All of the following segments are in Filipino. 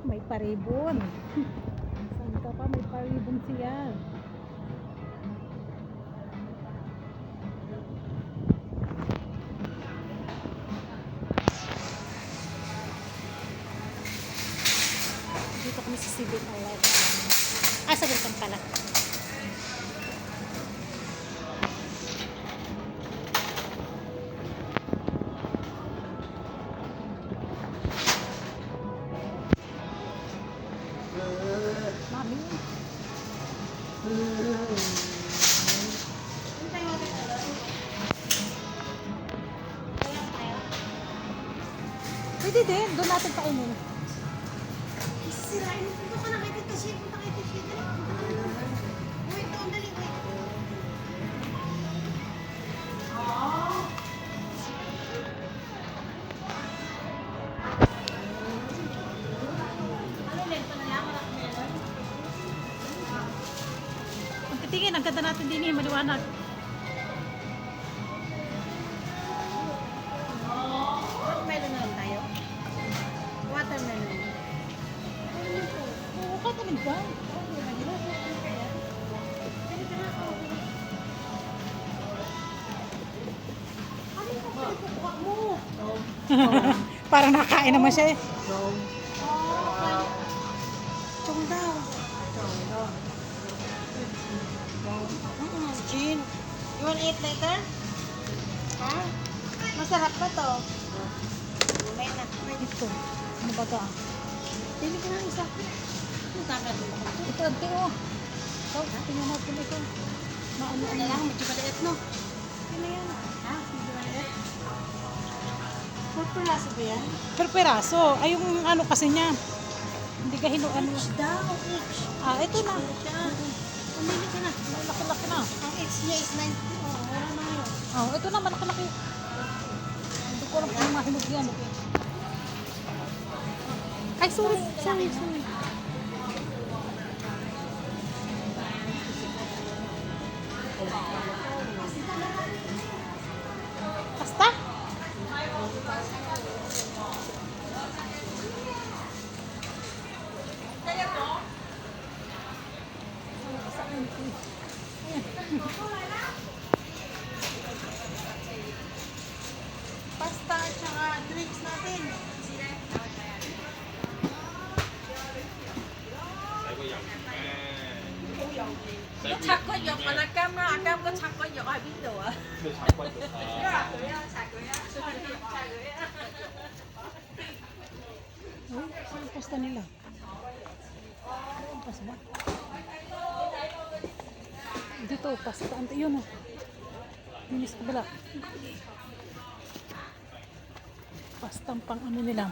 May paribon. Saan ka pa? May paribon siya. Dito kami sa Civil Allied. Sa Bulkan pala. Mami. Pwede din. Doon natin painin. Sirain mo. Punta ka na kay Tita Shea. Punta kay Tita Shea. Dali. Punta ka na doon. Wait, doon. Dali. Wait. Ano, lento na lang? Malaki meron? Ang titingin. Ang ganda natin din eh. Maliwanag. Watermelon na lang tayo. Watermelon. Oo, kahit naman dyan. Ano yung kukuha mo? Parang nakain naman siya eh. Chong daw. Jean, you want to eat later? Ha? Masarap ba to? May na. Ito. Ano ba ito? Pili ka ng isa. Ang tagal mo. Ito, ante oh. Tingnan natin ito. Maano Ano lang, medyo maliit, no? Ano yan? Ha? Medyo maliit? Purpuraso ba yan? per peraso. Ay, yung ano kasi niya. Hindi ka ano. Each daw, each. Ito na. Siya. Pumili ka na. Malaki-laki na. Ang each niya is 90. Oh, wala na ngayon. Ito na, malaki-laki. Hindi ko alam kung mahinog yan. Ay, sorry. Sorry. Basta? Pasta at saka drinks natin. Nó chặt có dọc mà là cam có chặt có dọc ở bên đâu ạ? Ay, saan ang pasta nila? Ang pasta ba? Dito, pasta. Ante, yun oh. Minis ka bala. Pastang pang ano nila.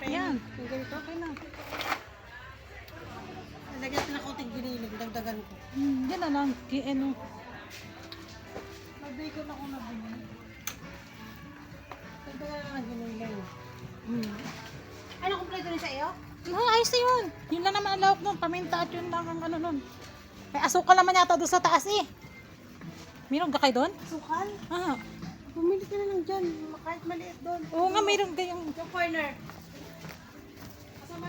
Yan. Yung ganito, okay na. Lagyan natin ng konting giniling, dagdagan ko. Yan na lang. Ano. Mag-bacon ako na bumili. Dagdagan na ng giniling. Ano kumpleto rin sa iyo? Ayos na yun. Yun lang naman ang lawak nun. Paminta at yun lang ang ano nun. May asukal naman yata doon sa taas eh. Meron ka kayo doon? Sukal? Ah. Bumili ka na lang dyan. Kahit maliit doon. Oo nga, meron kayong... Yung corner. Kasama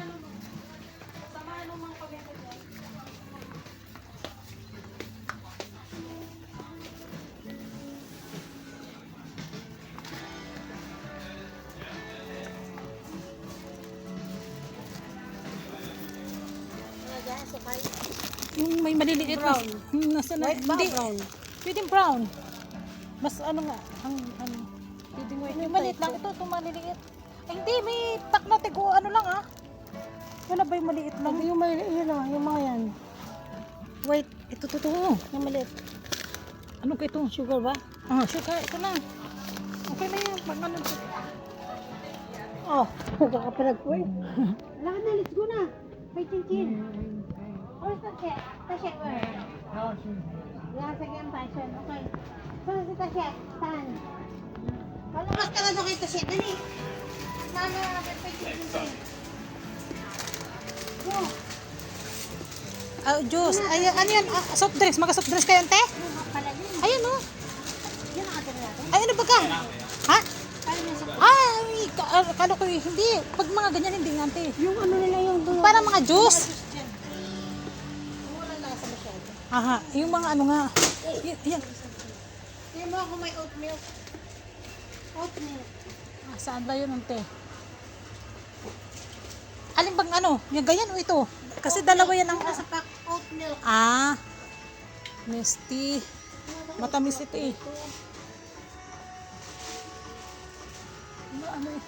nung mga pabenta dyan. Ano dyan? Sukal? Yung may maliliit na... Brown. Nasa na... White ba? Hindi. Brown? Pwedeng brown. Mas ano nga, ang pwedeng white. Ano Yung yung maliit type lang. Ito, itong maliliit. Ay, hindi, may tak na tigo, ano lang ah. Wala ba yung maliit lang? Yung maliit, yun o, yung mga yan. Wait, ito, totoo. Yung maliit. Ano ka ito? Sugar ba? Sugar, ito na. Okay na yan. Pag ano. Oh, nagkakapalag ko eh. Lakad na, let's go na. May chinchin. Where's the check? The check where? Yeah, second fashion. Okay. Saan si Tasha? Saan? Palabas ka na doon kay Tasha. Dali. Mama, pwede tayo. Go. Juice. Ay, ano yan? Soft drinks. Mag-soft drinks kayo, ante? Pala yun. Ayun, oh. Yan ang atin natin. Ay, ano ba ka? Ha? Paano yung sa... Ay, kalo ko hindi. Pag mga ganyan, hindi nga, ante. Yung ano nila yung doon. Para mga juice. Wala lasa masyado. Aha, yung mga ano nga. Yan. Tingnan mo ako may oat milk. Oat milk. Saan ba yun, ante? Alin bang ano? Yung ganyan o ito? Kasi dalawa yan ang... Nasa pack oat milk. Ah. Misty. Matamis ito eh. Ano eh.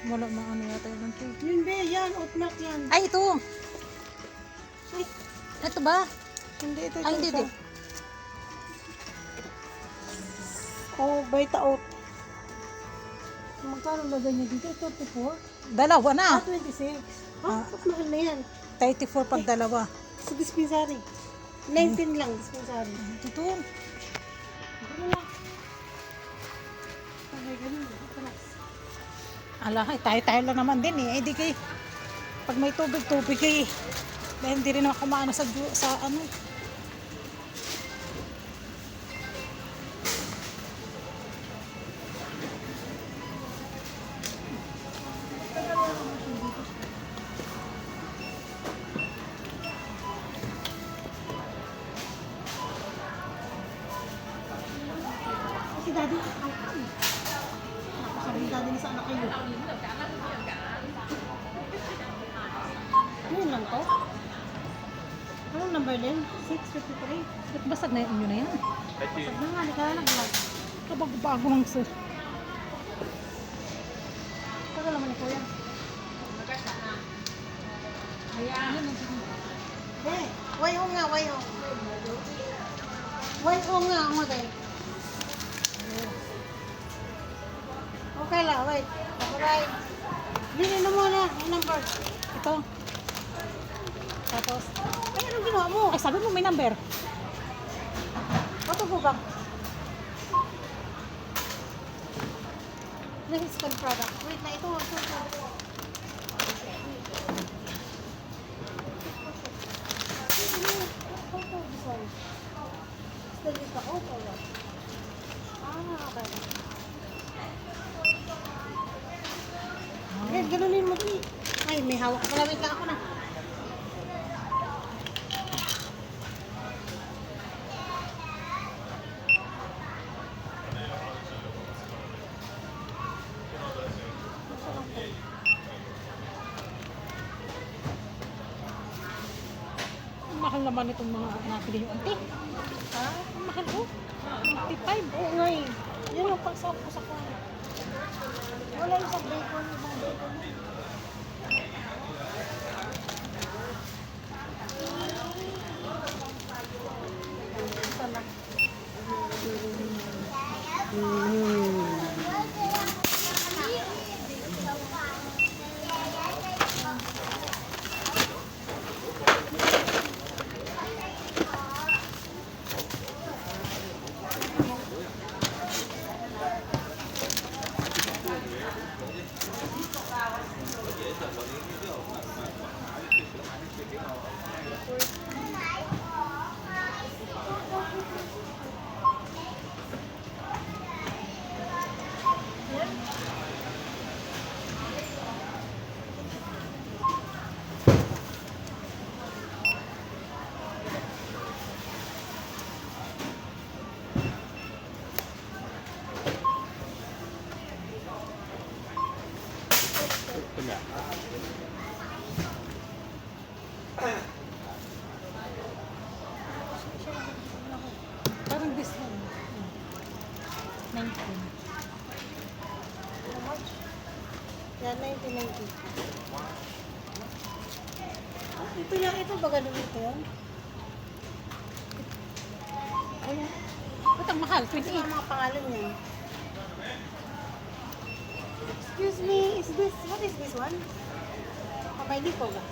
Wala mga ano yata yun, ante. Yun be, yan. Oat milk yan. Ay, ito. Ay, Ito ba? hindi ito. Ay, hindi, isa. hindi. Oh, Vita oat. Magkano lagay niya dito? 34? Dalawa na. 26. Ah. Mas mahal na yan. 34 pag dalawa. Sa dispensary. 19 lang dispensary. Ito. Ano lang? Okay, ganun. Ito na. Ala, tayo-tayo lang naman din eh. Eh, di kay, pag may tubig kay, dahil hindi rin ako kumaano sa ano. Kasi daddy, sabi ni daddy na sa anak kayo. Ngayon lang to? Anong number din? 653? Ba't basag na yun na yan? Sag na nga, di ka nag-vlog. Kabag-bago ng sir. Tagal naman ni Kuya. Eh, way home nga, way home. Way home nga, ako tayo. Okay lang, wait. Bye-bye. Bili na muna, yung number. Ito. Tapos, Ay, anong ginawa mo? ay sabi mo may number. Bato ko ba? This is good product. Wait na, ito. Okay, ganunin mo ito. Ay, may hawak ka pala. Wait lang ako na. Ang mahal naman itong mga nabili yung ante. Ha? Ang mahal ko. 55. Oo nga eh. Yan ang pagsap ko sa kanya. Wala yung sa bacon. Ibang bacon. Ito na. Parang this one. 19. How much? Yan, 1990. Ito yan, ito ba ganun ito yan? Ayan. Ba't ang mahal? Ito 28. ang mga pangalan niya. Excuse me, is this, what is this one? Pabay di po ba?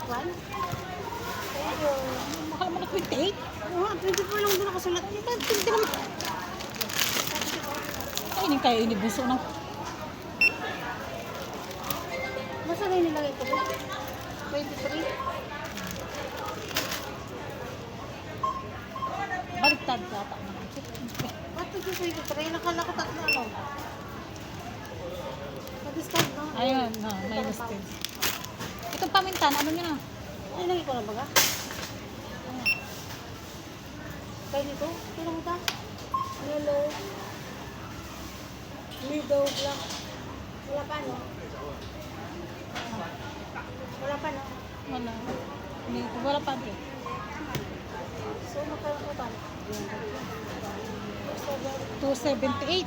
black one? Thank you. Mahal mo na 28. Oo nga, 24 lang doon nakasulat. Hindi naman. Kainin kayo, inibuso na. Masa na yung nilagay ko? 23? Baliktad ka ata. Ba't ito 23? Nakala ko tatlo ano? Na-discount, no? Ayun, no, minus 10. Itong paminta, ano nyo na? Ay, lagi ko na baga? Kayo nito? Kailan mo ta? Yellow. Middle black. Wala pa, no? Wala pa, no? Wala. Wala pa din. So, magkaroon ko pa. 278.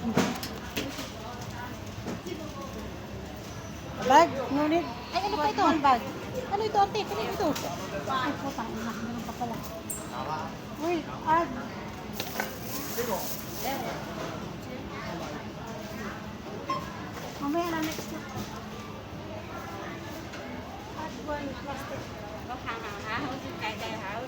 Bag, ngunit. Ay, ano pa ito? One bag. Ano ito, ante? Kanino ito? Ay, puta. Ganun pa pala. Uy, add. Mamaya na next na. Add one plastic. Có hàng hàng hả? Không xin cài cài hả?